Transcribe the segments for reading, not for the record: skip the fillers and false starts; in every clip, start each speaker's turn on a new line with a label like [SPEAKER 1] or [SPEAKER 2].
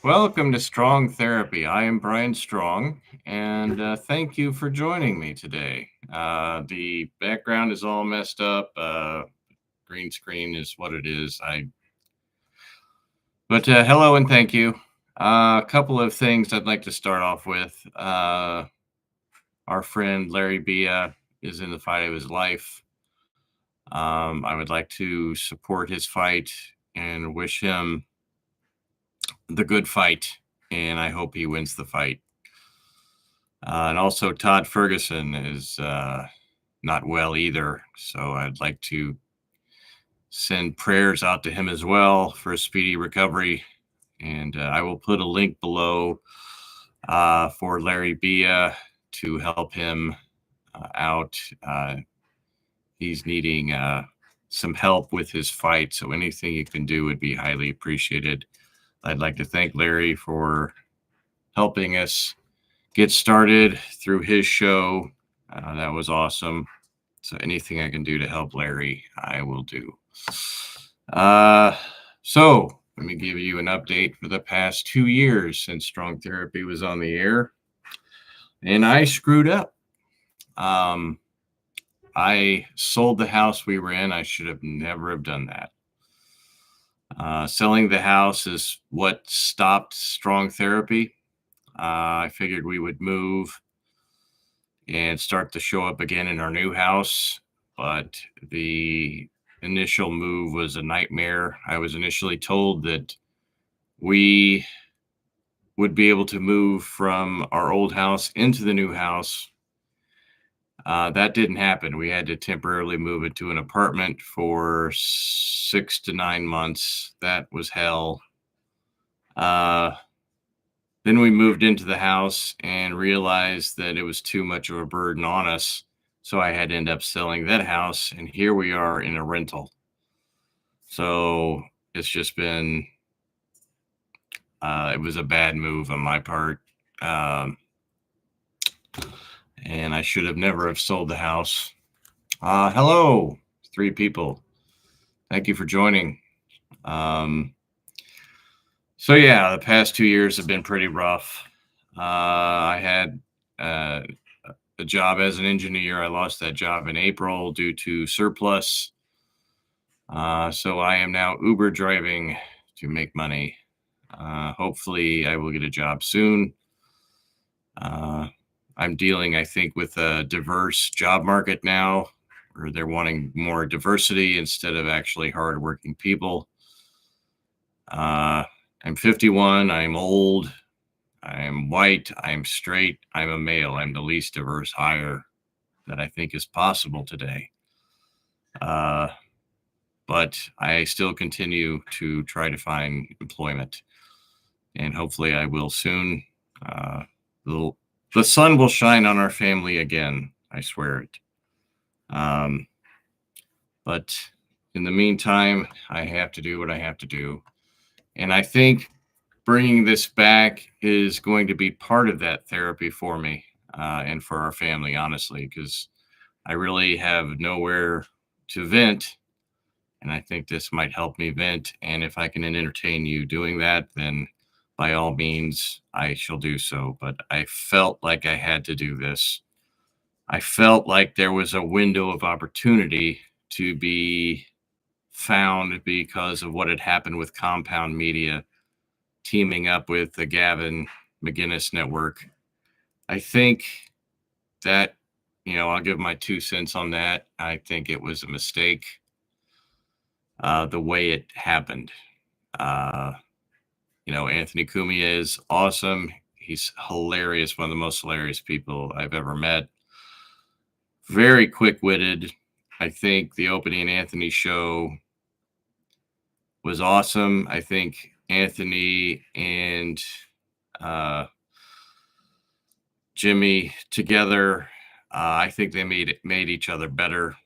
[SPEAKER 1] Welcome to Strong Therapy. I am Brian Strong, and thank you for joining me today. The background is all messed up. Green screen is what it is. But hello and thank you. A couple of things I'd like to start off with. Our friend Larry Bia is in the fight of his life. I would like to support his fight and wish him the good fight, and I hope he wins the fight. And also, Todd Ferguson is not well either. So I'd like to send prayers out to him as well for a speedy recovery. And I will put a link below for Larry Bia to help him out. He's needing some help with his fight. So anything you can do would be highly appreciated. I'd like to thank Larry for helping us get started through his show. That was awesome. So anything I can do to help Larry, I will do. So let me give you an update for the past 2 years since Strong Therapy was on the air. And I screwed up. I sold the house we were in. I should have never have done that. Selling the house is what stopped Strong Therapy. I figured we would move and start to show up again in our new house, but the initial move was a nightmare. I was initially told that we would be able to move from our old house into the new house. That didn't happen. We had to temporarily move into an apartment for 6 to 9 months. That was hell. Then we moved into the house and realized that it was too much of a burden on us. So I had to end up selling that house. And here we are in a rental. So it's just been, it was a bad move on my part. And I should have never have sold the house. Hello, 3 people. Thank you for joining. So yeah, the past 2 years have been pretty rough. I had a job as an engineer. I lost that job in April due to surplus. So I am now Uber driving to make money. Hopefully I will get a job soon. I'm dealing, I think, with a diverse job market now, where they're wanting more diversity instead of actually hardworking people. I'm 51. I'm old. I'm white. I'm straight. I'm a male. I'm the least diverse hire that I think is possible today. But I still continue to try to find employment, and hopefully I will soon. The sun will shine on our family again. I swear it. But in the meantime, I have to do what I have to do. And I think bringing this back is going to be part of that therapy for me and for our family, honestly, because I really have nowhere to vent. And I think this might help me vent. And if I can entertain you doing that, then by all means, I shall do so. But I felt like I had to do this. I felt like there was a window of opportunity to be found because of what had happened with Compound Media teaming up with the Gavin McGinnis network. I think that, I'll give my 2 cents on that. I think it was a mistake, the way it happened. Anthony Cumia is awesome. He's hilarious, one of the most hilarious people I've ever met. Very quick-witted. I think the opening Anthony show was awesome. I think Anthony and Jimmy together, I think they made each other better.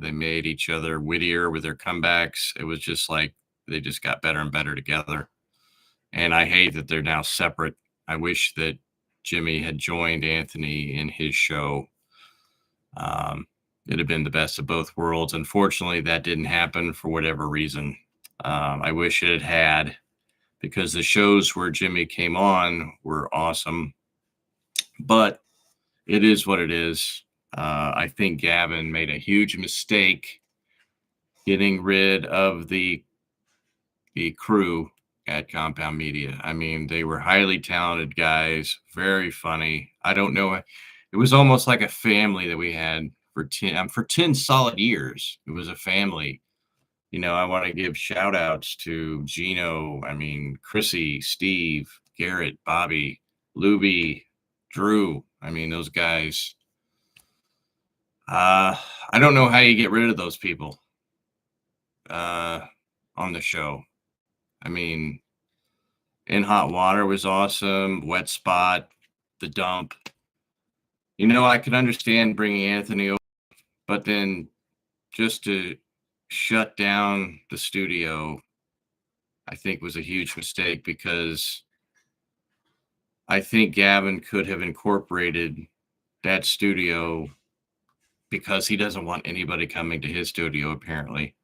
[SPEAKER 1] They made each other wittier with their comebacks. It was just like they just got better and better together. And I hate that they're now separate. I wish that Jimmy had joined Anthony in his show. It'd have been the best of both worlds. Unfortunately, that didn't happen for whatever reason. I wish it had, because the shows where Jimmy came on were awesome. But it is what it is. I think Gavin made a huge mistake getting rid of the crew at Compound Media. I mean, they were highly talented guys, very funny. I don't know. It was almost like a family that we had for 10 solid years. It was a family. I want to give shout outs to Gino, I mean, Chrissy, Steve, Garrett, Bobby, Luby, Drew. I mean, those guys. Uh, I don't know how you get rid of those people uh, on the show. I mean, In Hot Water was awesome. Wet Spot, The Dump. I could understand bringing Anthony over, but then just to shut down the studio, I think was a huge mistake because I think Gavin could have incorporated that studio because he doesn't want anybody coming to his studio, apparently.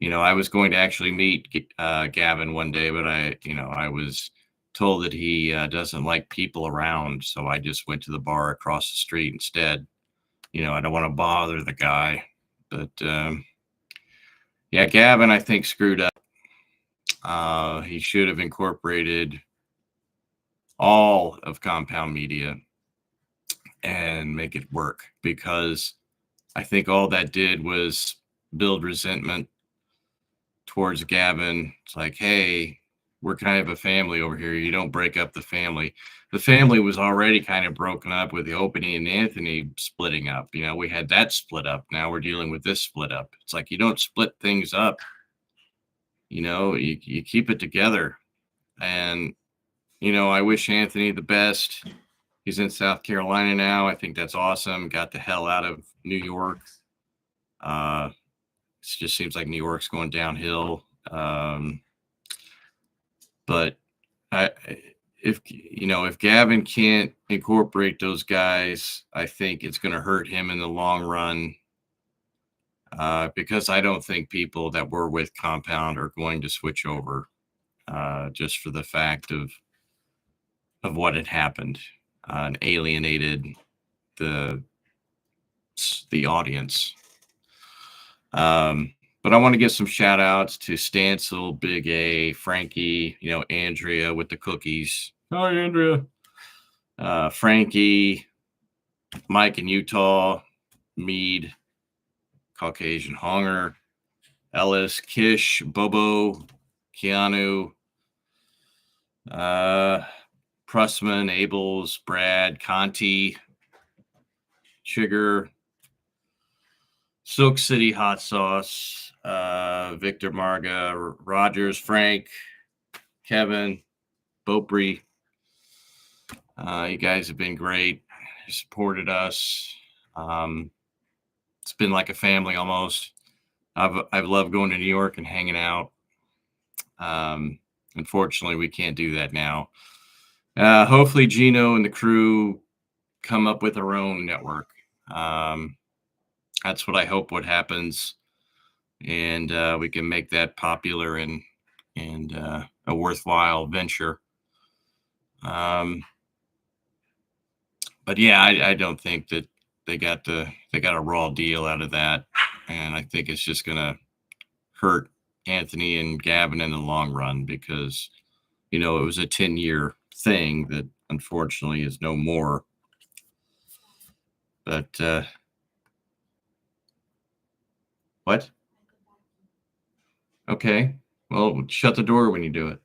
[SPEAKER 1] I was going to actually meet Gavin one day, but I was told that he doesn't like people around. So I just went to the bar across the street instead. I don't want to bother the guy. But yeah, Gavin, I think, screwed up. He should have incorporated all of Compound Media and make it work, because I think all that did was build resentment towards Gavin. It's like, hey, we're kind of a family over here. You don't break up the family. The family was already kind of broken up with the opening and Anthony splitting up. We had that split up. Now we're dealing with this split up. It's like, you don't split things up. You keep it together. And, I wish Anthony the best. He's in South Carolina now. I think that's awesome. Got the hell out of New York. It just seems like New York's going downhill. But if Gavin can't incorporate those guys, I think it's going to hurt him in the long run. Because I don't think people that were with Compound are going to switch over, just for the fact of what had happened, and alienated the audience. But I want to give some shout outs to Stancil, Big A, Frankie, Andrea with the cookies. Hi, Andrea. Frankie, Mike in Utah, Mead, Caucasian Honger, Ellis, Kish, Bobo, Keanu, Pressman, Abels, Brad, Conti, Sugar, Silk City Hot Sauce, Victor Marga, Rogers, Frank, Kevin, Beaupre. You guys have been great. You supported us. It's been like a family almost. I've loved going to New York and hanging out. Unfortunately, we can't do that now. Hopefully Gino and the crew come up with their own network. That's what I hope what happens. And we can make that popular and a worthwhile venture. But yeah, I don't think that they got a raw deal out of that. And I think it's just going to hurt Anthony and Gavin in the long run, because, it was a 10-year thing that unfortunately is no more. But what? Okay. Well, shut the door when you do it.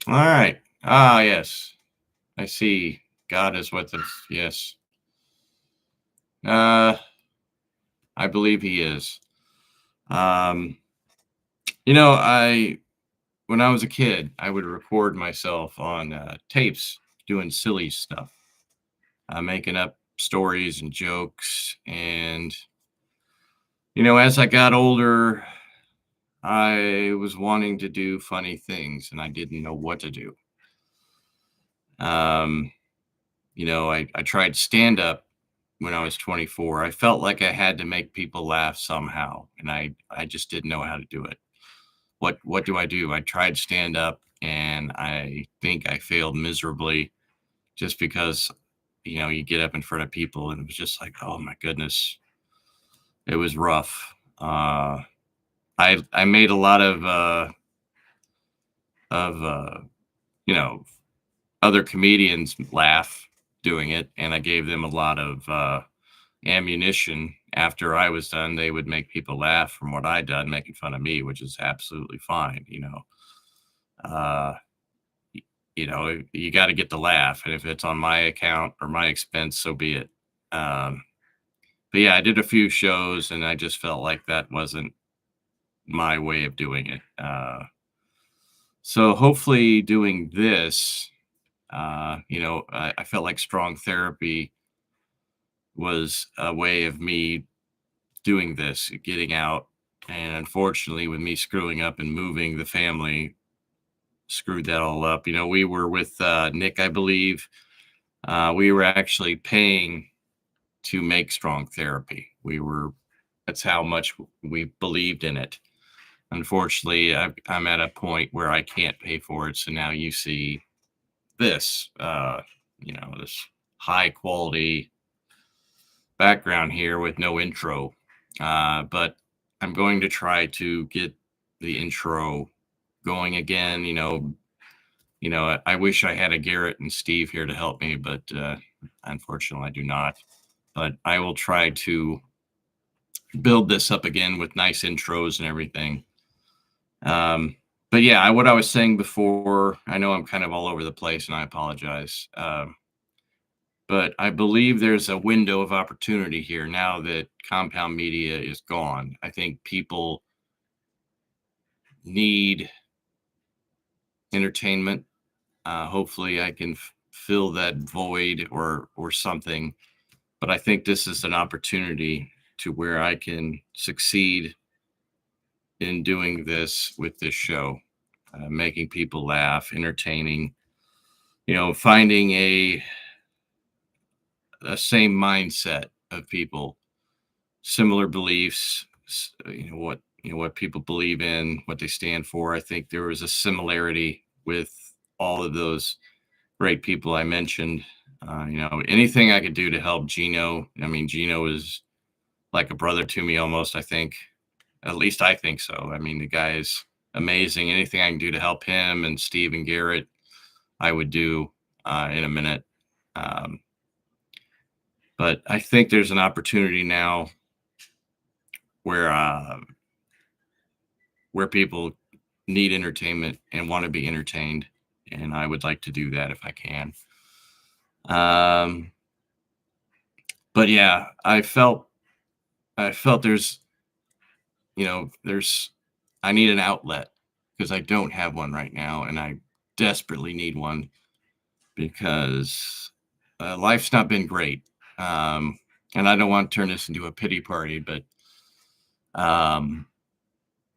[SPEAKER 1] All right. Ah, yes. I see. God is with us. Yes. I believe he is. When I was a kid, I would record myself on tapes doing silly stuff, making up stories and jokes. And, as I got older, I was wanting to do funny things and I didn't know what to do. I tried stand up when I was 24. I felt like I had to make people laugh somehow, and I just didn't know how to do it. What do I do? I tried stand up, and I think I failed miserably just because, you get up in front of people, and it was just like, oh my goodness, it was rough. I made a lot of you know other comedians laugh doing it, and I gave them a lot of ammunition. After I was done, they would make people laugh from what I'd done, making fun of me, which is absolutely fine. Uh, you got to get the laugh, and if it's on my account or my expense, so be it. Um, but yeah, I did a few shows, and I just felt like that wasn't my way of doing it. So hopefully, doing this, I felt like strong therapy was a way of me doing this, getting out. And unfortunately, with me screwing up and moving, the family screwed that all up. We were with Nick, I believe. We were actually paying to make strong therapy. That's how much we believed in it. Unfortunately, I'm at a point where I can't pay for it. So now you see this, this high quality background here with no intro. But I'm going to try to get the intro going again. I wish I had a Garrett and Steve here to help me, but unfortunately, I do not. But I will try to build this up again with nice intros and everything. But yeah, what I was saying before, I know I'm kind of all over the place, and I apologize. But I believe there's a window of opportunity here now that compound media is gone. I think people need entertainment. Hopefully, I can fill that void or something. But I think this is an opportunity to where I can succeed in doing this with this show, making people laugh, entertaining. Finding a same mindset of people, similar beliefs, what people believe in, what they stand for. I think there was a similarity with all of those great people I mentioned. Anything I could do to help Gino. I mean, Gino is like a brother to me almost, I think. At least I think so. I mean, the guy is amazing. Anything I can do to help him and Steve and Garrett, I would do in a minute. But I think there's an opportunity now where people need entertainment and want to be entertained, and I would like to do that if I can. But yeah, I felt there's I need an outlet because I don't have one right now, and I desperately need one because life's not been great. And I don't want to turn this into a pity party, but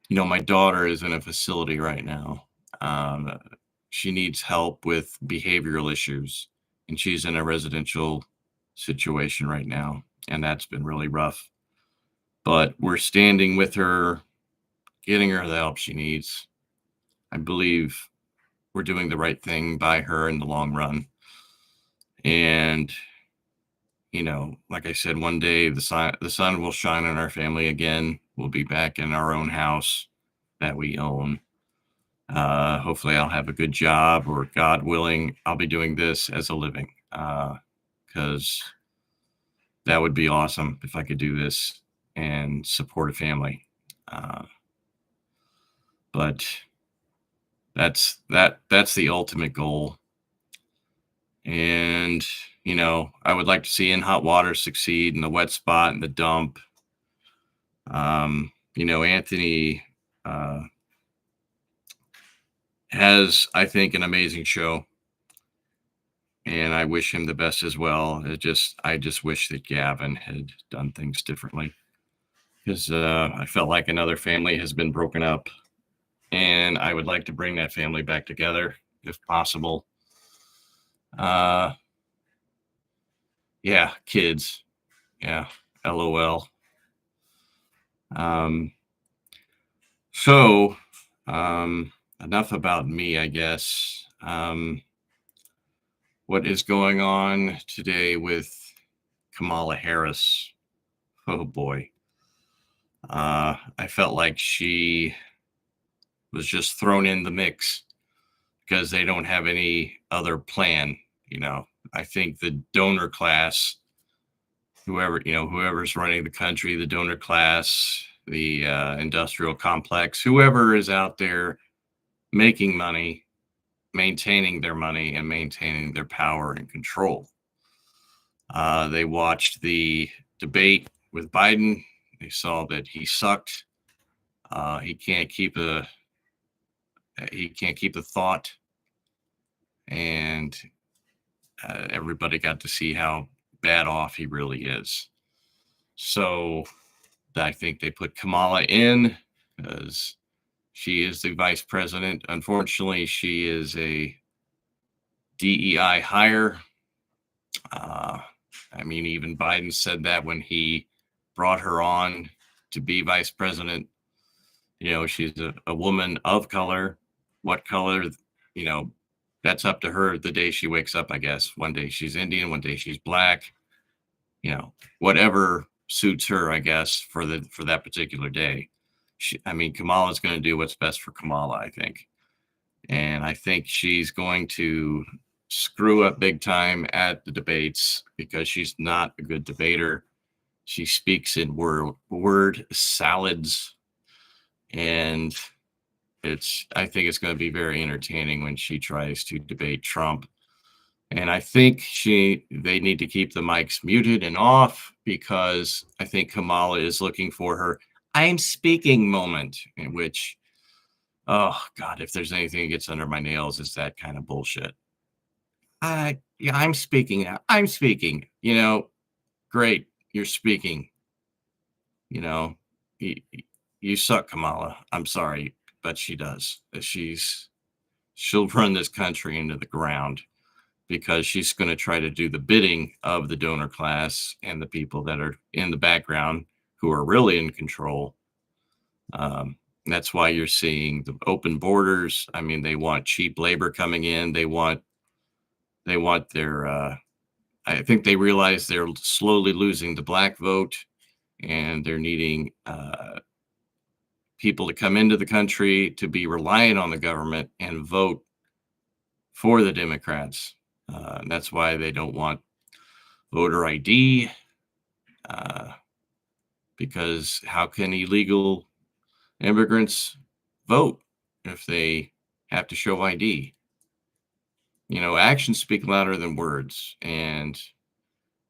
[SPEAKER 1] my daughter is in a facility right now. She needs help with behavioral issues, and she's in a residential situation right now, and that's been really rough. But we're standing with her, getting her the help she needs. I believe we're doing the right thing by her in the long run. And, like I said, one day the sun will shine on our family again. We'll be back in our own house that we own. Hopefully I'll have a good job, or God willing, I'll be doing this as a living, because that would be awesome if I could do this and support a family. But that's the ultimate goal. And, I would like to see In Hot Water succeed in the wet spot and the dump. Anthony has, I think, an amazing show, and I wish him the best as well. I just wish that Gavin had done things differently, because I felt like another family has been broken up, and I would like to bring that family back together if possible. Yeah, kids. Yeah. LOL. Um, so, enough about me, I guess. What is going on today with Kamala Harris? Oh boy. I felt like she was just thrown in the mix because they don't have any other plan. You know, I think the donor class, whoever's running the country, the donor class, the industrial complex, whoever is out there making money, maintaining their money, and maintaining their power and control. They watched the debate with Biden. They saw that he sucked. He can't keep a thought, and everybody got to see how bad off he really is. So I think they put Kamala in because she is the vice president. Unfortunately, she is a DEI hire. Uh, I mean, even Biden said that when he brought her on to be vice president. She's a woman of color. What color, you know, that's up to her the day she wakes up, I guess. One day she's Indian, one day she's black, whatever suits her, I guess, for that particular day. Kamala's going to do what's best for Kamala, I think. And I think she's going to screw up big time at the debates because she's not a good debater. She speaks in word salads, and I think it's going to be very entertaining when she tries to debate Trump. And I think they need to keep the mics muted and off because I think Kamala is looking for her "I'm speaking" moment, in which, oh God, if there's anything that gets under my nails, it's that kind of bullshit. Yeah, I'm speaking now. I'm speaking. Great, you're speaking. You know, you suck, Kamala. I'm sorry, but she does. She'll run this country into the ground because she's going to try to do the bidding of the donor class and the people that are in the background who are really in control. That's why you're seeing the open borders. I mean, they want cheap labor coming in. They want their. I think they realize they're slowly losing the black vote, and they're needing people to come into the country to be reliant on the government and vote for the Democrats. That's why they don't want voter ID, because how can illegal immigrants vote if they have to show ID? Actions speak louder than words, and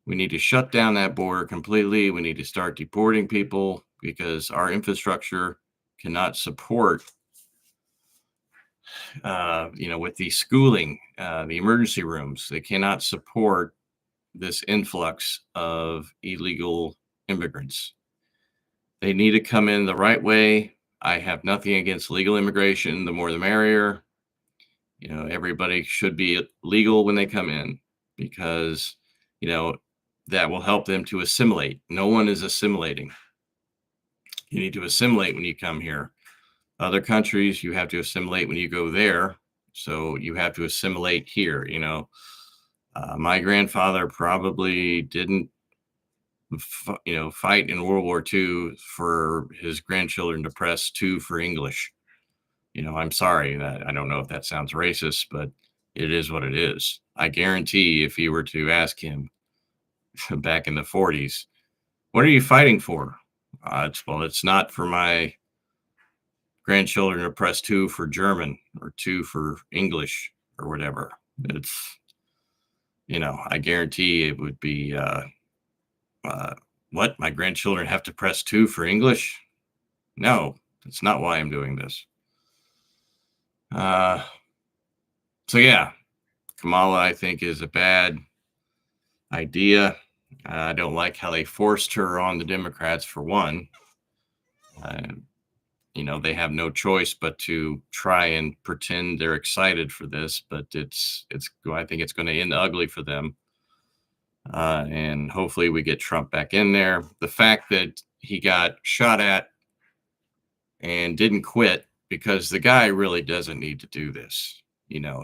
[SPEAKER 1] we need to shut down that border completely. We need to start deporting people because our infrastructure cannot support, with the schooling, the emergency rooms, they cannot support this influx of illegal immigrants. They need to come in the right way. I have nothing against legal immigration. The more the merrier. Everybody should be legal when they come in because, that will help them to assimilate. No one is assimilating. You need to assimilate when you come here. Other countries, you have to assimilate when you go there. So you have to assimilate here. My grandfather probably didn't, fight in World War II for his grandchildren to press 2 for English. I'm sorry that I don't know if that sounds racist, but it is what it is. I guarantee if you were to ask him back in the 40s, what are you fighting for? It's not for my grandchildren to press 2 for German or 2 for English or whatever. It's, I guarantee it would be, what? My grandchildren have to press 2 for English? No, that's not why I'm doing this. So yeah, Kamala, I think, is a bad idea. I don't like how they forced her on the Democrats, for one. They have no choice but to try and pretend they're excited for this, but I think it's going to end ugly for them. and hopefully we get Trump back in there. The fact that he got shot at and didn't quit, because the guy really doesn't need to do this.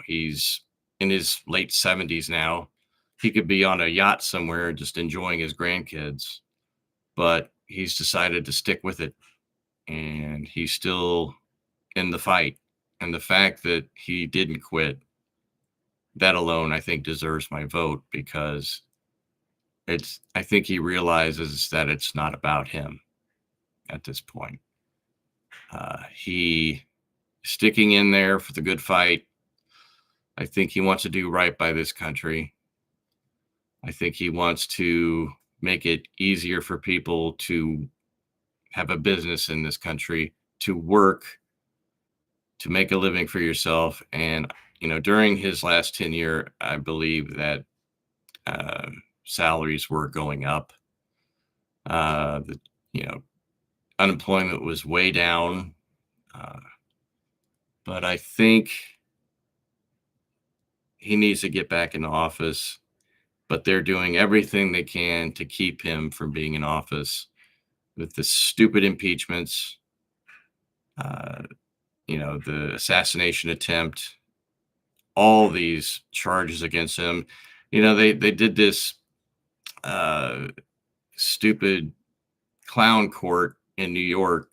[SPEAKER 1] He's in his late 70s now. He could be on a yacht somewhere just enjoying his grandkids, but he's decided to stick with it, and he's still in the fight. And the fact that he didn't quit, that alone, I think, deserves my vote, because I think he realizes that it's not about him at this point. He sticking in there for the good fight. I think he wants to do right by this country. I think he wants to make it easier for people to have a business in this country, to work, to make a living for yourself. And, during his last tenure, I believe that uh, salaries were going up. The, you know, unemployment was way down. Uh, but I think he needs to get back in office. But they're doing everything they can to keep him from being in office with the stupid impeachments, uh, the assassination attempt, all these charges against him. They did this uh, stupid clown court in New York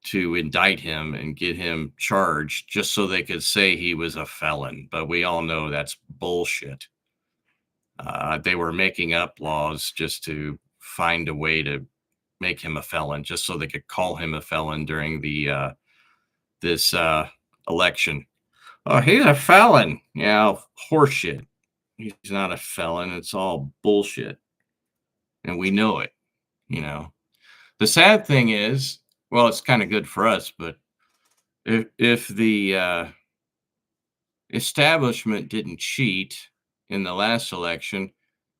[SPEAKER 1] to indict him and get him charged just so they could say he was a felon. But we all know that's bullshit. They were making up laws just to find a way to make him a felon, just so they could call him a felon during this election. Oh, he's a felon. Yeah, horseshit. He's not a felon. It's all bullshit, and we know it. You know. The sad thing is, well, it's kind of good for us, but if the establishment didn't cheat in the last election,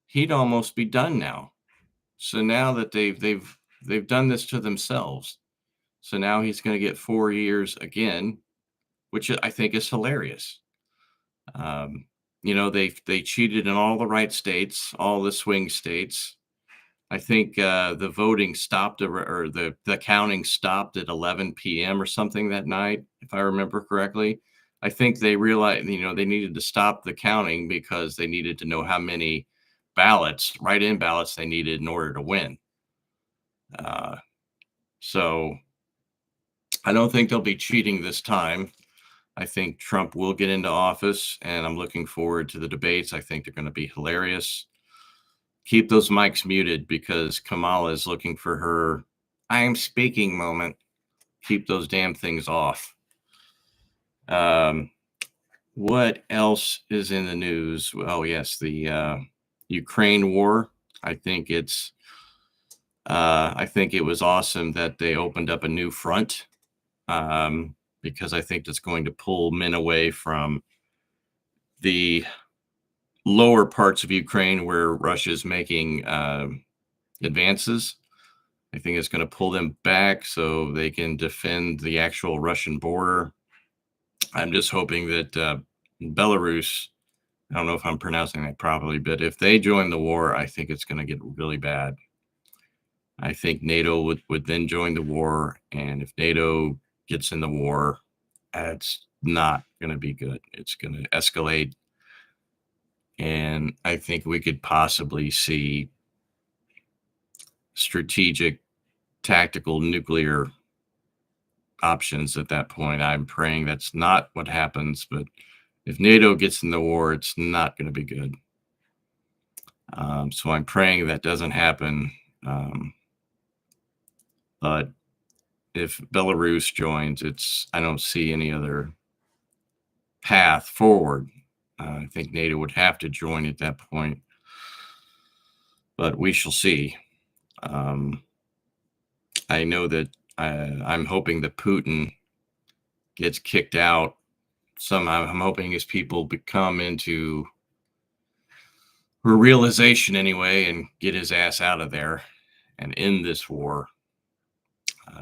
[SPEAKER 1] he'd almost be done now. So now that they've done this to themselves, so now he's going to get 4 years again, which I think is hilarious. Um, they cheated in all the right states, all the swing states. I think the voting stopped, or the counting stopped at 11 p.m. or something that night, if I remember correctly. I think they realized, they needed to stop the counting because they needed to know how many write-in ballots they needed in order to win. So I don't think they'll be cheating this time. I think Trump will get into office, and I'm looking forward to the debates. I think they're going to be hilarious. Keep those mics muted, because Kamala is looking for her "I'm speaking" moment. Keep those damn things off. What else is in the news? Oh, yes, the Ukraine war. I think it was awesome that they opened up a new front, because I think that's going to pull men away from the lower parts of Ukraine where Russia's making advances. I think it's going to pull them back so they can defend the actual Russian border. I'm just hoping that Belarus, I don't know if I'm pronouncing that properly, but if they join the war, I think it's going to get really bad. I think NATO would then join the war, and if NATO gets in the war, it's not going to be good. It's going to escalate, and I think we could possibly see strategic, tactical nuclear options at that point. I'm praying that's not what happens, but if NATO gets in the war, it's not going to be good. So I'm praying that doesn't happen. But if Belarus joins, I don't see any other path forward. I think NATO would have to join at that point, but we shall see. I know that I'm hoping that Putin gets kicked out. I'm hoping his people come into a realization anyway and get his ass out of there and end this war,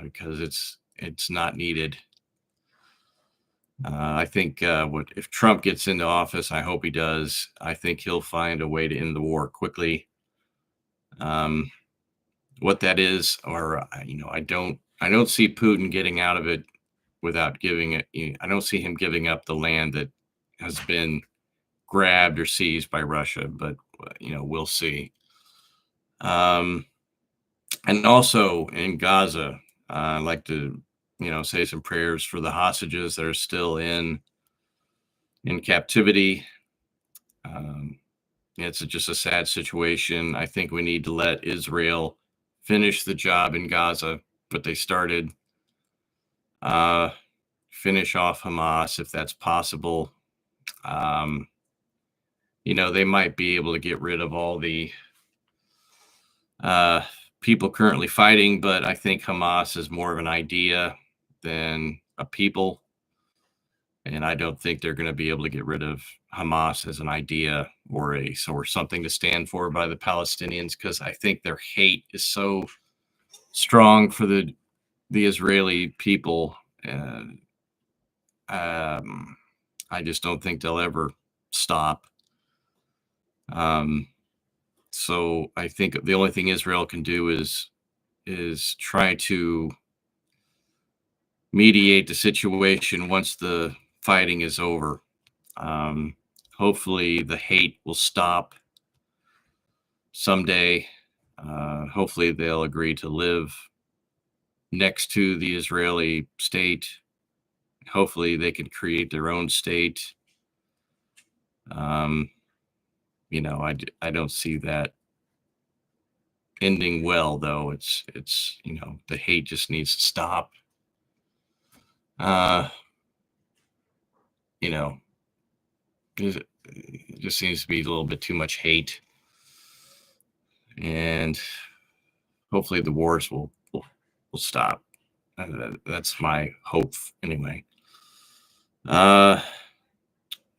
[SPEAKER 1] because it's not needed. I think if Trump gets into office, I hope he does. I think he'll find a way to end the war quickly. Um, what that is, or I don't see Putin getting out of it without giving it. I don't see him giving up the land that has been grabbed or seized by Russia, but we'll see. Um, and also in Gaza, I'd like to say some prayers for the hostages that are still in captivity. Um, it's just a sad situation. I think we need to let Israel finish the job in Gaza, what they started. Uh, Finish off Hamas if that's possible. Um, they might be able to get rid of all the uh, people currently fighting, but I think Hamas is more of an idea than a people. And I don't think they're going to be able to get rid of Hamas as an idea or something to stand for by the Palestinians, because I think their hate is so strong for the Israeli people. And I just don't think they'll ever stop. Um, so I think the only thing Israel can do is try to mediate the situation once the fighting is over. Um, Hopefully, the hate will stop someday. Hopefully, they'll agree to live next to the Israeli state. Hopefully, they can create their own state. Um, I don't see that ending well, though. It's the hate just needs to stop. Uh, you know, it just seems to be a little bit too much hate, and hopefully the wars will stop. That's my hope, anyway. Uh,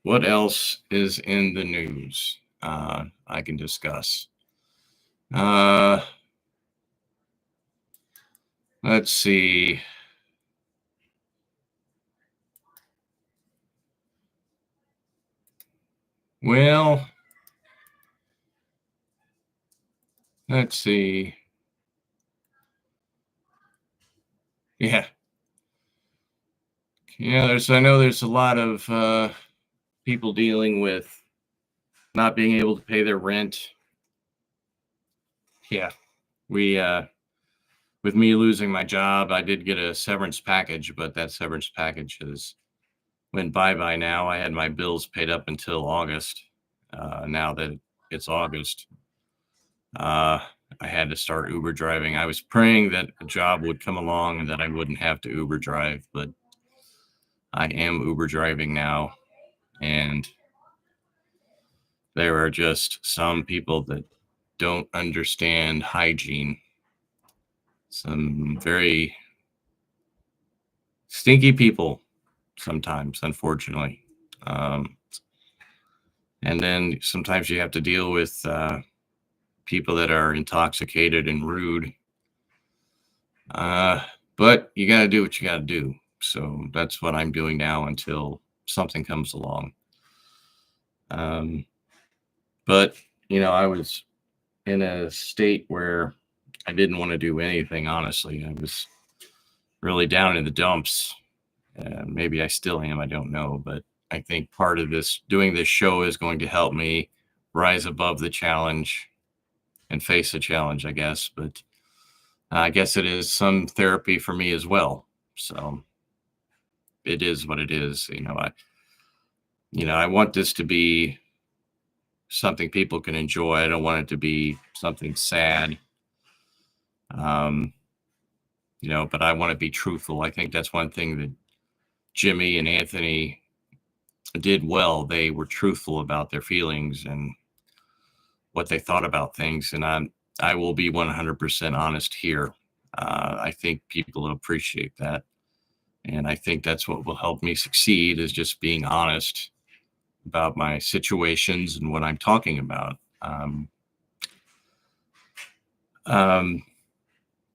[SPEAKER 1] what else is in the news? I can discuss. Uh, let's see. Well, let's see. Yeah, yeah. I know there's a lot of people dealing with not being able to pay their rent. Yeah, we with me losing my job, I did get a severance package, but that severance package has went bye-bye now. I had my bills paid up until August. Now that it's August, uh, I had to start Uber driving. I was praying that a job would come along and that I wouldn't have to Uber drive, but I am Uber driving now, and there are just some people that don't understand hygiene. Some very stinky people sometimes, unfortunately. Um, and then sometimes you have to deal with people that are intoxicated and rude. Uh, but you got to do what you got to do. So that's what I'm doing now until something comes along. Um, but, I was in a state where I didn't want to do anything, honestly. I was really down in the dumps. Maybe I still am. I don't know. But I think part of doing this show is going to help me rise above the challenge and face the challenge, I guess. But I guess it is some therapy for me as well. So it is what it is. I want this to be something people can enjoy. I don't want it to be something sad. Um, but I want to be truthful. I think that's one thing that Jimmy and Anthony did well. They were truthful about their feelings and what they thought about things. And I will be 100% honest here. I think people will appreciate that. And I think that's what will help me succeed, is just being honest about my situations and what I'm talking about. Um,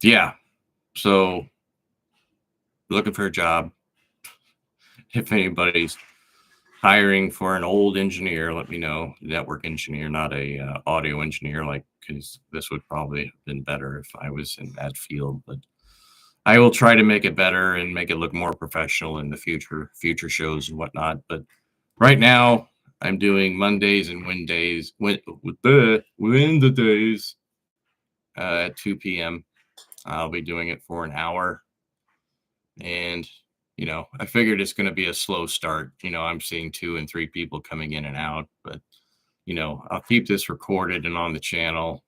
[SPEAKER 1] yeah. So looking for a job. if anybody's hiring for an old engineer, let me know. Network engineer, not a audio engineer, like, because this would probably have been better if I was in that field. But I will try to make it better and make it look more professional in the future shows and whatnot. But right now, I'm doing Mondays and Wednesdays, Wednesdays at 2 p.m. I'll be doing it for an hour. And, I figured it's going to be a slow start. I'm seeing 2 and 3 people coming in and out, but, I'll keep this recorded and on the channel,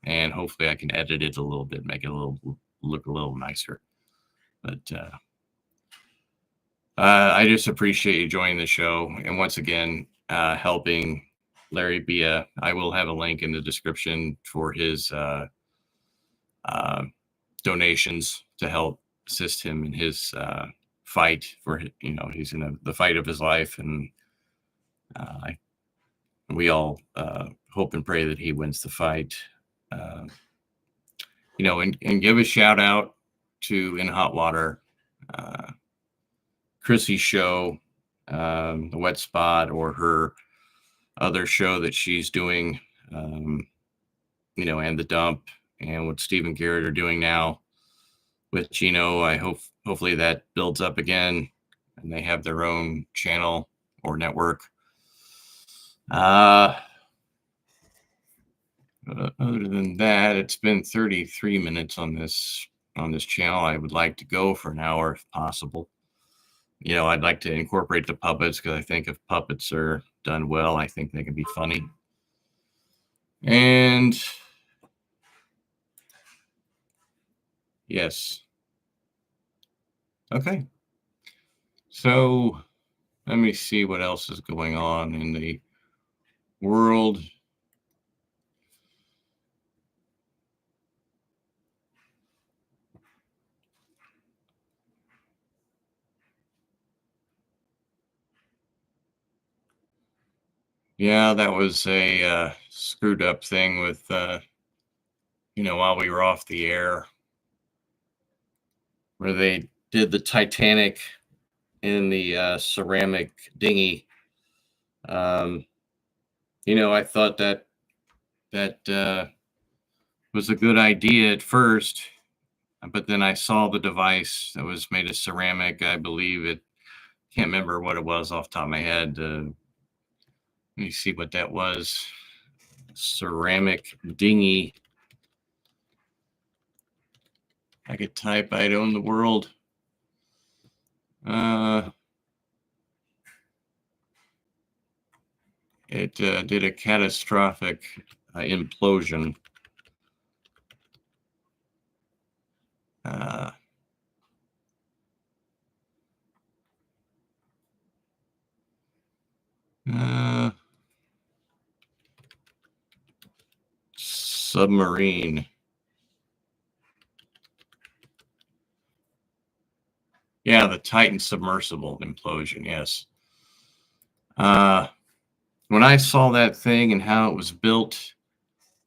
[SPEAKER 1] and hopefully I can edit it a little bit, make it look a little nicer. But I just appreciate you joining the show. And once again, helping Larry Bia. I will have a link in the description for his donations to help assist him in his fight for, he's in the fight of his life. And we all hope and pray that he wins the fight. And give a shout out to In Hot Water, Chrissy's show, The Wet Spot, or her other show that she's doing, and The Dump, and what Steve and Garrett are doing now with Gino. I hopefully that builds up again and they have their own channel or network. Other than that, it's been 33 minutes on this channel. I would like to go for an hour if possible. I'd like to incorporate the puppets, because I think if puppets are done well, I think they can be funny. And yes. Okay. So let me see what else is going on in the world. Yeah, that was a screwed up thing with, while we were off the air, where they did the Titanic in the ceramic dinghy. I thought that was a good idea at first, but then I saw the device that was made of ceramic. I believe it, can't remember what it was off the top of my head. Let me see what that was. Ceramic dinghy. I could type I'd own the world. It did a catastrophic implosion. Submarine. Yeah, the Titan submersible implosion. Yes. When I saw that thing and how it was built,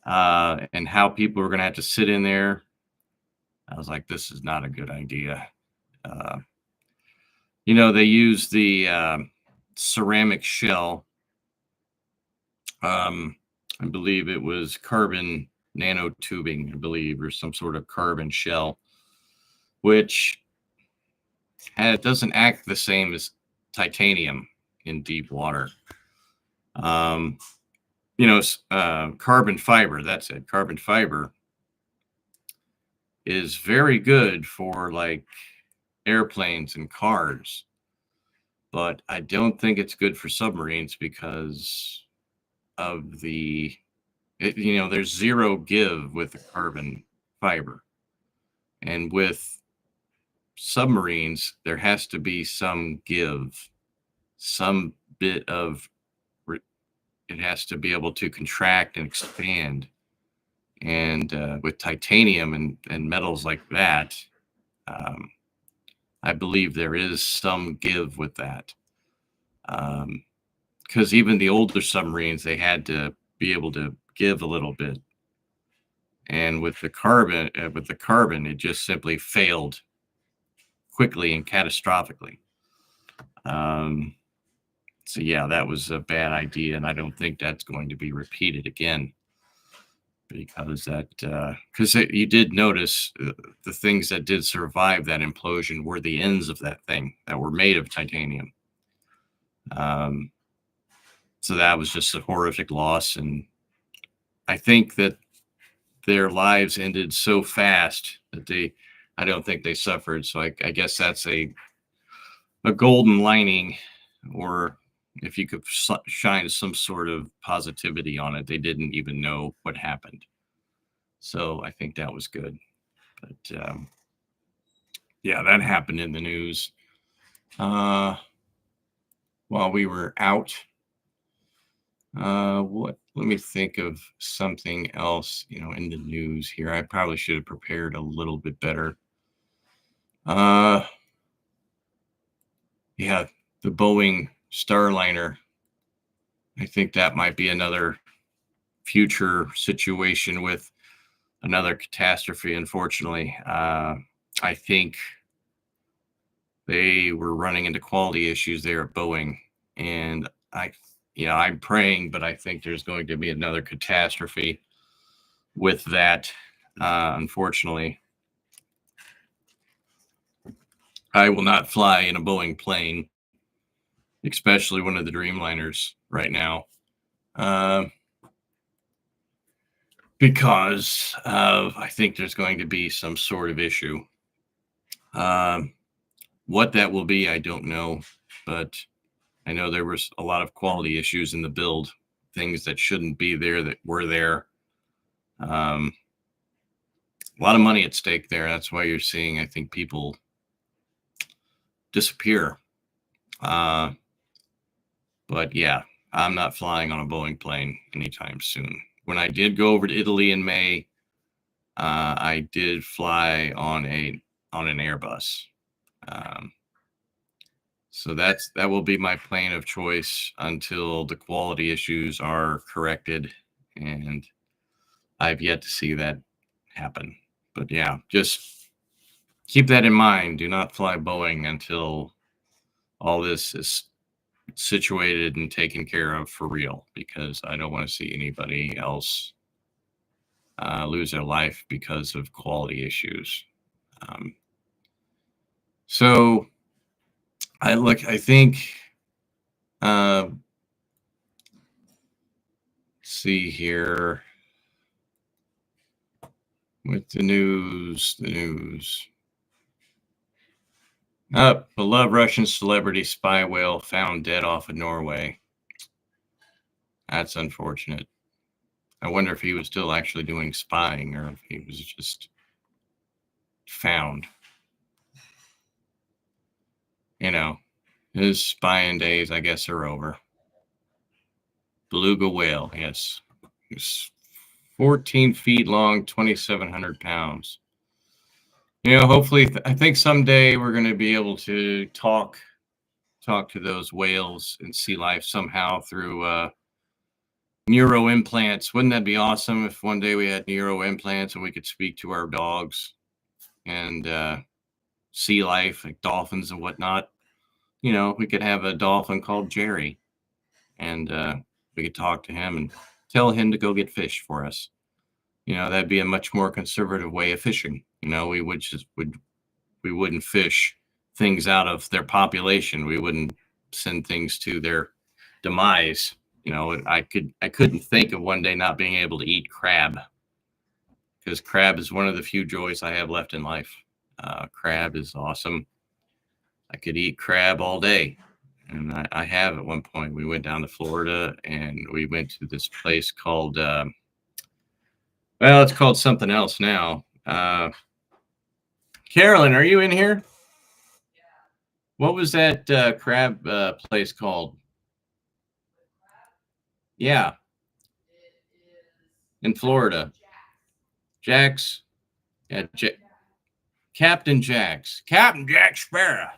[SPEAKER 1] and how people were going to have to sit in there, I was like, this is not a good idea. They use the ceramic shell. I believe it was carbon nanotubing, I believe, or some sort of carbon shell, which doesn't act the same as titanium in deep water. Carbon fiber, that's it. Carbon fiber is very good for like airplanes and cars, but I don't think it's good for submarines because of there's zero give with the carbon fiber. And with submarines, there has to be some give, some bit of, it has to be able to contract and expand. And with titanium and metals like that, I believe there is some give with that. Because even the older submarines, they had to be able to give a little bit. And with the carbon, it just simply failed quickly and catastrophically. So yeah, that was a bad idea, and I don't think that's going to be repeated again because you did notice the things that did survive that implosion were the ends of that thing that were made of titanium. Um, so that was just a horrific loss, and I think that their lives ended so fast that I don't think they suffered. So I guess that's a golden lining, or if you could shine some sort of positivity on it, they didn't even know what happened. So I think that was good. But yeah, that happened in the news uh, while we were out. What? Let me think of something else. In the news here, I probably should have prepared a little bit better. Uh, yeah, the Boeing Starliner. I think that might be another future situation with another catastrophe. Unfortunately, I think they were running into quality issues there at Boeing, and I'm praying, but I think there's going to be another catastrophe with that. Unfortunately, I will not fly in a Boeing plane, especially one of the Dreamliners right now, uh, because I think there's going to be some sort of issue. Um, what that will be, I don't know, but I know there was a lot of quality issues in the build, things that shouldn't be there that were there. Um, a lot of money at stake there. That's why you're seeing, I think, people disappear. Uh, but yeah, I'm not flying on a Boeing plane anytime soon. When I did go over to Italy in May, I did fly on an Airbus. Um, so that will be my plane of choice until the quality issues are corrected, and I've yet to see that happen. But yeah, just keep that in mind. Do not fly Boeing until all this is situated and taken care of for real, because I don't want to see anybody else lose their life because of quality issues. Um, so I think, let's see here with the news. Beloved Russian celebrity spy whale found dead off of Norway. That's unfortunate. I wonder if he was still actually doing spying or if he was just found. His spying days, I guess, are over. Beluga whale, yes. It's 14 feet long, 2,700 pounds. Hopefully, I think someday we're going to be able to talk to those whales and see life somehow through neuro implants. Wouldn't that be awesome if one day we had neuro implants and we could speak to our dogs and see life like dolphins and whatnot? We could have a dolphin called Jerry, and we could talk to him and tell him to go get fish for us. That'd be a much more conservative way of fishing. We wouldn't fish things out of their population. We wouldn't send things to their demise. I couldn't think of one day not being able to eat crab, because crab is one of the few joys I have left in life. Crab is awesome. I could eat crab all day. And I have at one point. We went down to Florida and we went to this place called, it's called something else now. Carolyn, are you in here? What was that crab place called? Yeah, in Florida. Jack's. Yeah, Captain Jack's. Captain Jack Sparrow.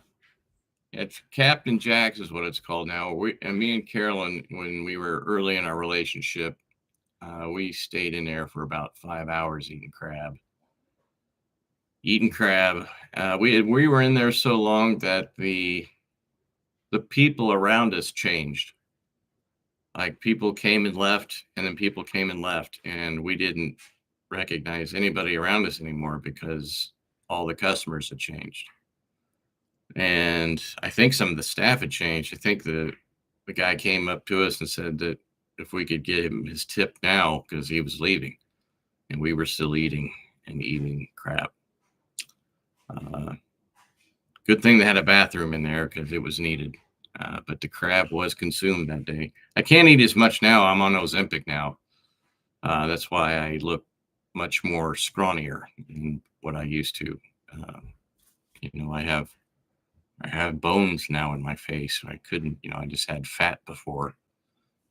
[SPEAKER 1] It's Captain Jack's is what it's called now. Me and Carolyn, when we were early in our relationship, we stayed in there for about 5 hours eating crab. We were in there so long that the people around us changed. Like people came and left, and then people came and left, and we didn't recognize anybody around us anymore because all the customers had changed. And I think some of the staff had changed. I think the guy came up to us and said that if we could give him his tip now because he was leaving, and we were still eating and eating crap. Uh, Good thing they had a bathroom in there because it was needed. But the crab was consumed that day. I can't eat as much now. I'm on Ozempic now. That's why I look much more scrawnier than what I used to. Uh, I have bones now in my face. I couldn't, I just had fat before,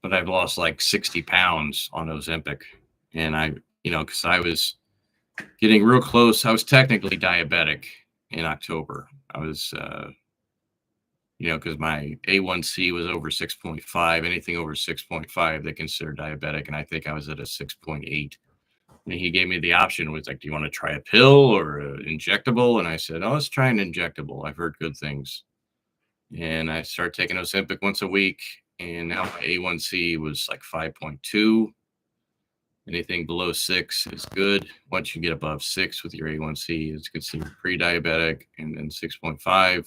[SPEAKER 1] but I've lost like 60 pounds on Ozempic, and because I was getting real close. I was technically diabetic in October. I was, because my A1C was over 6.5. Anything over 6.5, they consider diabetic, and I think I was at a 6.8. And he gave me the option. It was like, do you want to try a pill or an injectable? And I said, oh, let's try an injectable. I've heard good things. And I started taking Ozempic once a week, and now my A1C was like 5.2. Anything below 6 is good. Once you get above 6 with your A1C, it's considered pre-diabetic, and then 6.5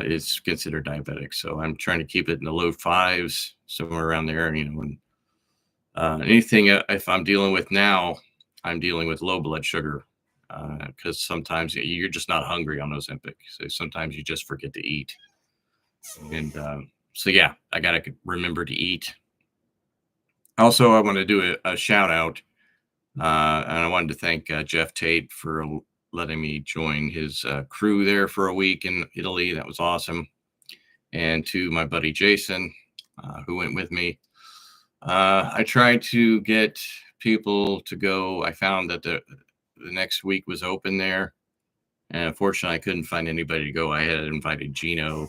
[SPEAKER 1] is considered diabetic. So I'm trying to keep it in the low 5s, somewhere around there. And anything if I'm dealing with now, I'm dealing with low blood sugar because sometimes you're just not hungry on Ozempic. So sometimes you just forget to eat. And so, yeah, I got to remember to eat. Also, I want to do a shout out. And I wanted to thank Jeff Tate for letting me join his crew there for a week in Italy. That was awesome. And to my buddy Jason, who went with me. I tried to get people to go. I found that the next week was open there. And unfortunately, I couldn't find anybody to go. I had invited Gino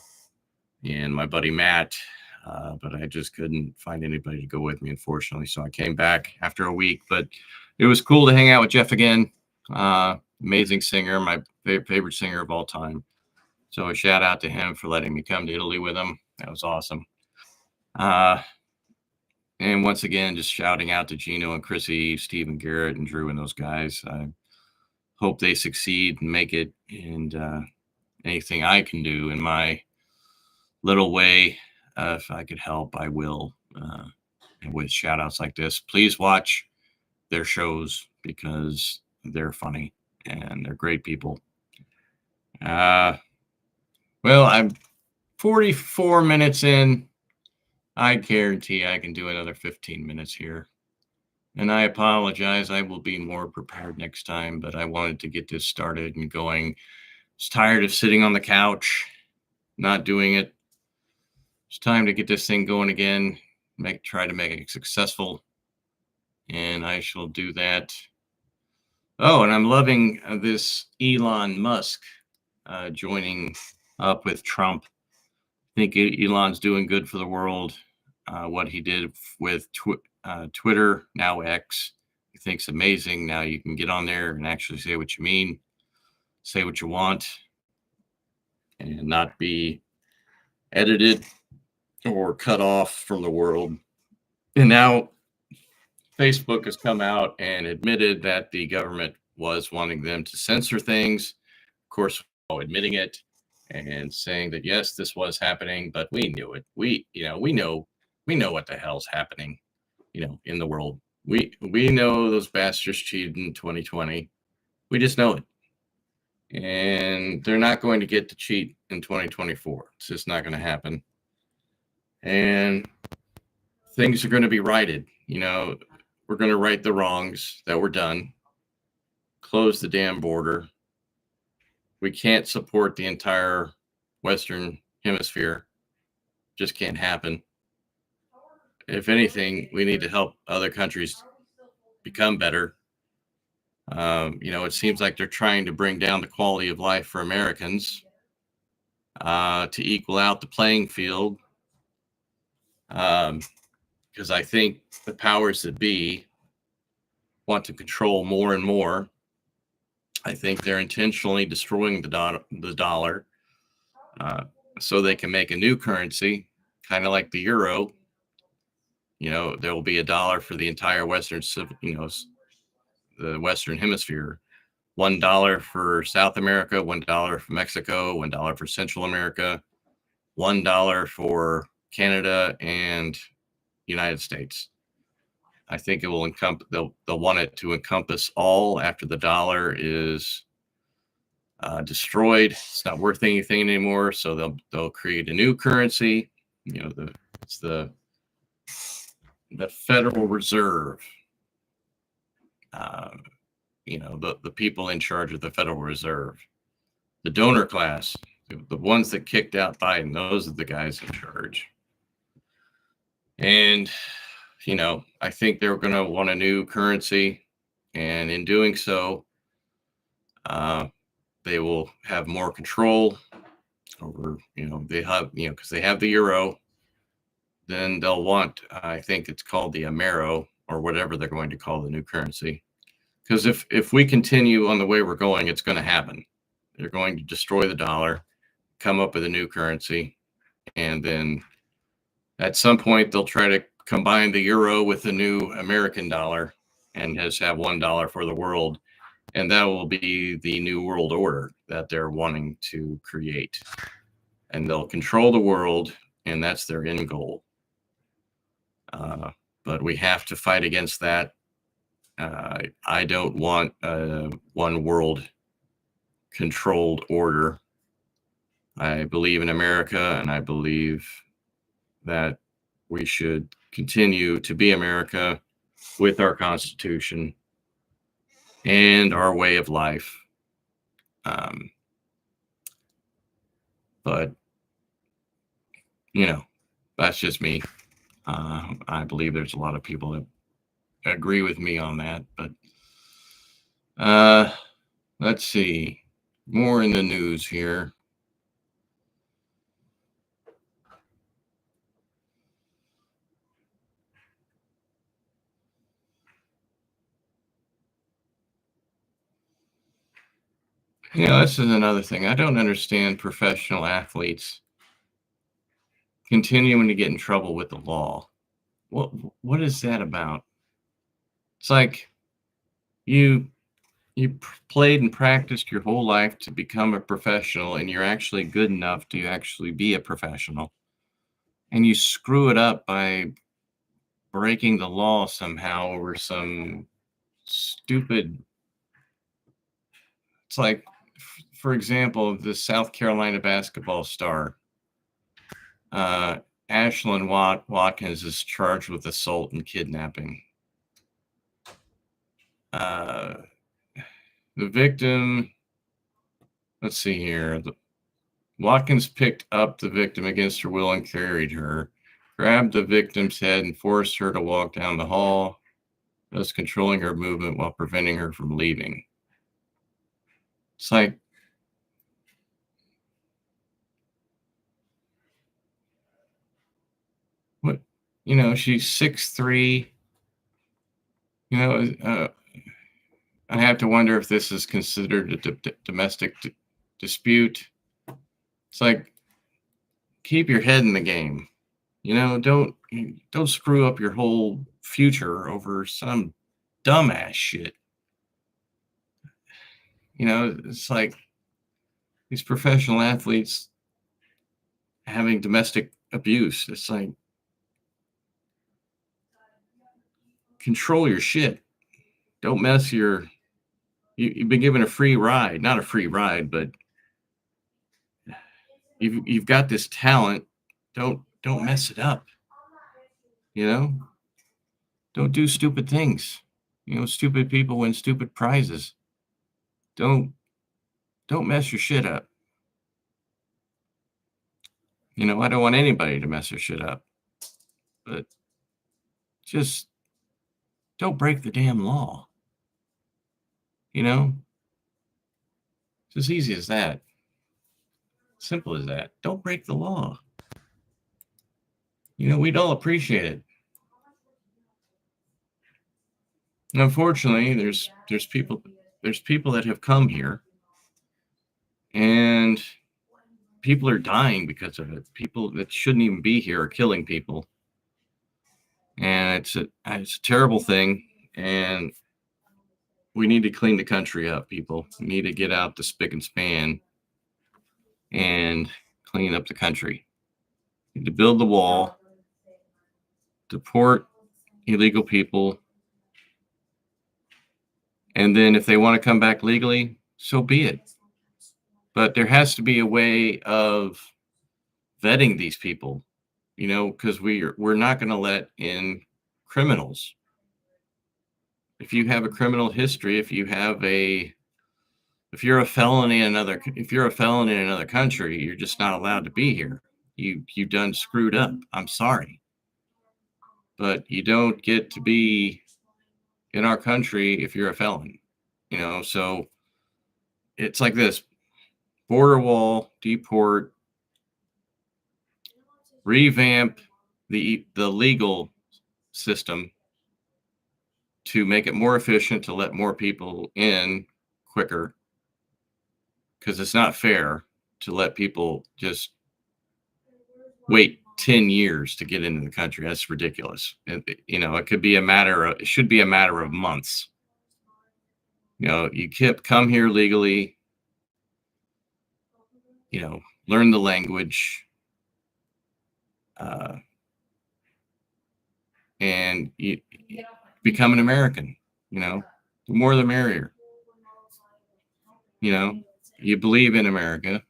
[SPEAKER 1] and my buddy Matt, but I just couldn't find anybody to go with me, unfortunately. So I came back after a week, but it was cool to hang out with Jeff again. Amazing singer, my favorite singer of all time. So a shout out to him for letting me come to Italy with him. That was awesome. And once again, just shouting out to Gino and Chrissy, Steve and Garrett and Drew and those guys. I hope they succeed and make it. And anything I can do in my little way, if I could help, I will. And with shout outs like this, please watch their shows because they're funny and they're great people. Well, I'm 44 minutes in. I guarantee I can do another 15 minutes here. And I apologize. I will be more prepared next time, but I wanted to get this started and going. I was tired of sitting on the couch, not doing it. It's time to get this thing going again, try to make it successful, and I shall do that. Oh, and I'm loving this Elon Musk joining up with Trump. I think Elon's doing good for the world. What he did with Twitter, now X, he thinks amazing. Now you can get on there and actually say what you mean, say what you want, and not be edited or cut off from the world. And now Facebook has come out and admitted that the government was wanting them to censor things. Of course, admitting it and saying that yes, this was happening, but we knew it. We know what the hell's happening, in the world. We know those bastards cheated in 2020. We just know it. And they're not going to get to cheat in 2024. It's just not going to happen. And things are going to be righted. We're going to right the wrongs that were done. Close the damn border. We can't support the entire Western Hemisphere. Just can't happen. If anything, we need to help other countries become better. It seems like they're trying to bring down the quality of life for Americans to equal out the playing field. Because I think the powers that be want to control more and more. I think they're intentionally destroying the dollar. so they can make a new currency, kind of like the euro. There will be a dollar for the entire the Western Hemisphere. $1 for South America, $1 for Mexico, $1 for Central America, $1 for Canada and United States. I think it will encompass. They'll want it to encompass all after the dollar is destroyed. It's not worth anything anymore, so they'll create a new currency. It's the Federal Reserve. Uh, the people in charge of the Federal Reserve, the donor class, the ones that kicked out Biden. Those are the guys in charge. And I think they're going to want a new currency, and in doing so, they will have more control over, they have, because they have the euro. Then they'll want, I think it's called the Amero, or whatever they're going to call the new currency. Because if we continue on the way we're going, it's going to happen. They're going to destroy the dollar, come up with a new currency, and then at some point they'll try to combine the euro with the new American dollar and just have $1 for the world. And that will be the new world order that they're wanting to create. And they'll control the world, and that's their end goal. But we have to fight against that. I don't want a one world controlled order. I believe in America, and I believe that we should continue to be America with our Constitution and our way of life. But, that's just me. I believe there's a lot of people that agree with me on that. But let's see. More in the news here. This is another thing. I don't understand professional athletes continuing to get in trouble with the law. What is that about? It's like you played and practiced your whole life to become a professional, and you're actually good enough to actually be a professional, and you screw it up by breaking the law somehow over some stupid. It's like, for example, the South Carolina basketball star, Ashlyn Watkins, is charged with assault and kidnapping. The victim, let's see here. Watkins picked up the victim against her will and carried her, grabbed the victim's head and forced her to walk down the hall, thus controlling her movement while preventing her from leaving. It's like, what, she's 6'3". I have to wonder if this is considered a domestic dispute. It's like, keep your head in the game. Don't screw up your whole future over some dumbass shit. It's like these professional athletes having domestic abuse. It's like, control your shit. Don't mess you've been given a free ride, not a free ride, but you've got this talent. Don't mess it up. Don't do stupid things. Stupid people win stupid prizes. Don't mess your shit up. I don't want anybody to mess their shit up. But just don't break the damn law. It's as easy as that. Simple as that. Don't break the law. We'd all appreciate it. And unfortunately, there's people that have come here, and people are dying because of it. People that shouldn't even be here are killing people, and it's a terrible thing. And we need to clean the country up, people. We need to get out the spick and span and clean up the country. We need to build the wall, deport illegal people, and then if they want to come back legally, so be it. But there has to be a way of vetting these people, because we're not going to let in criminals. If you have a criminal history, if you're a felon in another country, you're just not allowed to be here. You done screwed up. I'm sorry, but you don't get to be in our country if you're a felon. So it's like this: border wall, deport, revamp the legal system to make it more efficient, to let more people in quicker, because it's not fair to let people just wait 10 years to get into the country. That's ridiculous. It should be a matter of months. You come here legally, learn the language, and you become an American. The more the merrier. You believe in America.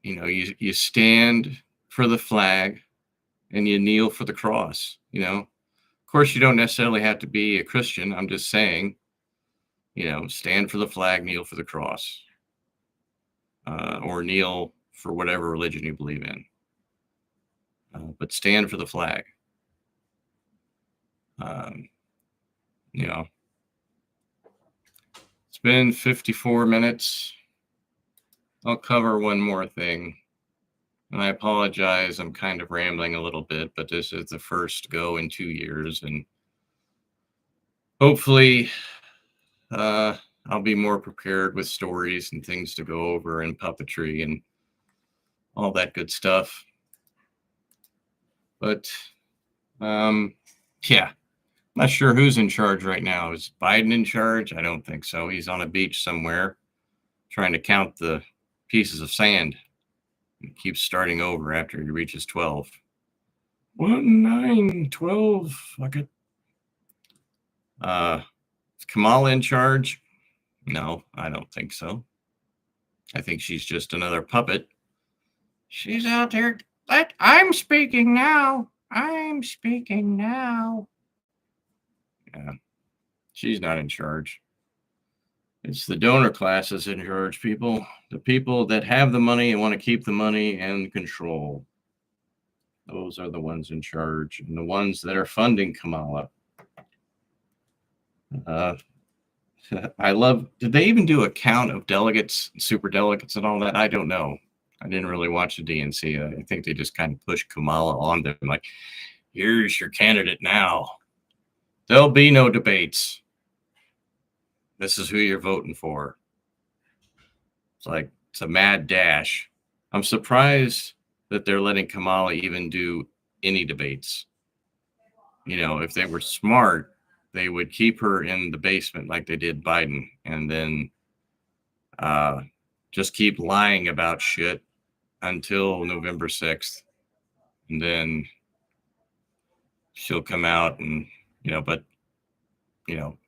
[SPEAKER 1] You stand for the flag and you kneel for the cross. Of course, you don't necessarily have to be a Christian. I'm just saying, stand for the flag, kneel for the cross, or kneel for whatever religion you believe in. But stand for the flag. It's been 54 minutes. I'll cover one more thing. And I apologize, I'm kind of rambling a little bit, but this is the first go in 2 years. And hopefully I'll be more prepared with stories and things to go over and puppetry and all that good stuff. But yeah, not sure who's in charge right now. Is Biden in charge? I don't think so. He's on a beach somewhere trying to count the pieces of sand. He keeps starting over after he reaches 12. 1, 9, 12. Fuck it. Is Kamala in charge? No, I don't think so. I think she's just another puppet. She's out there. I'm speaking now. I'm speaking now. Yeah, she's not in charge. It's the donor classes in charge, people. The people that have the money and want to keep the money and control. Those are the ones in charge, and the ones that are funding Kamala. Did they even do a count of delegates, super delegates, and all that? I don't know. I didn't really watch the DNC. I think they just kind of pushed Kamala on them, like, here's your candidate now. There'll be no debates. This is who you're voting for. It's a mad dash. I'm surprised that they're letting Kamala even do any debates. If they were smart, they would keep her in the basement like they did Biden, and then just keep lying about shit until November 6th. And then she'll come out and, but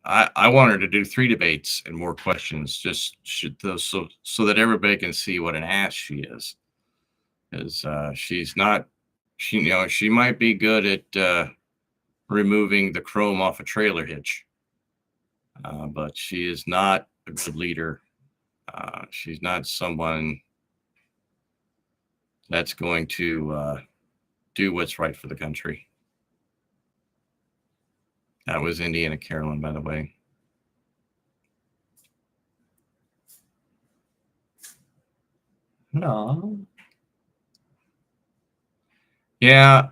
[SPEAKER 1] I want her to do 3 debates and more questions, just so that everybody can see what an ass she is. Because she's not, she might be good at removing the chrome off a trailer hitch, but she is not a good leader. She's not someone that's going to do what's right for the country. That was Indiana Carolyn, by the way. No. Yeah,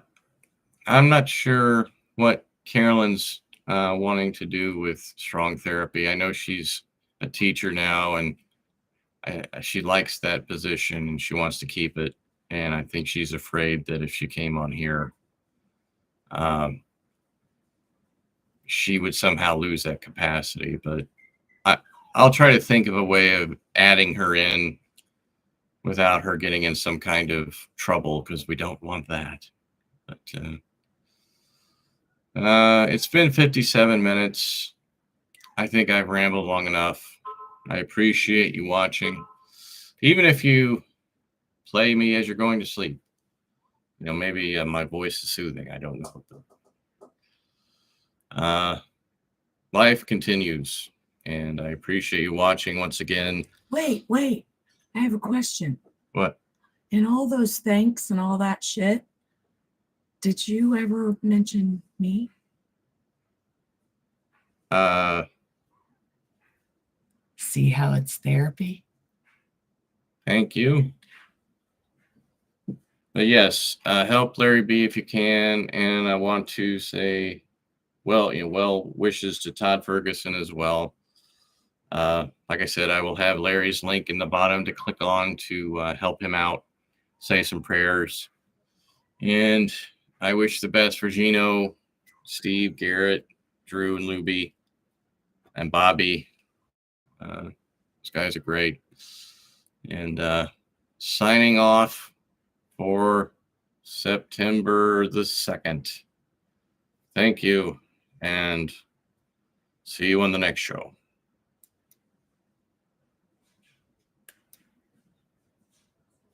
[SPEAKER 1] I'm not sure what Carolyn's wanting to do with strong therapy. I know she's a teacher now, and she likes that position and she wants to keep it. And I think she's afraid that if she came on here, um, she would somehow lose that capacity. But I, I'll try to think of a way of adding her in without her getting in some kind of trouble because we don't want that. But it's been 57 minutes. I think I've rambled long enough. I appreciate you watching. Even if you play me as you're going to sleep, maybe my voice is soothing. I don't know. Life continues, and I appreciate you watching once again.
[SPEAKER 2] Wait. I have a question.
[SPEAKER 1] What?
[SPEAKER 2] In all those thanks and all that shit, did you ever mention me? See how it's therapy?
[SPEAKER 1] Thank you. But yes, help Larry B if you can. And I want to say, well wishes to Todd Ferguson as well. Like I said, I will have Larry's link in the bottom to click on to help him out, say some prayers. And I wish the best for Gino, Steve, Garrett, Drew, and Luby, and Bobby. These guys are great. And signing off for September the 2nd. Thank you, and see you on the next show.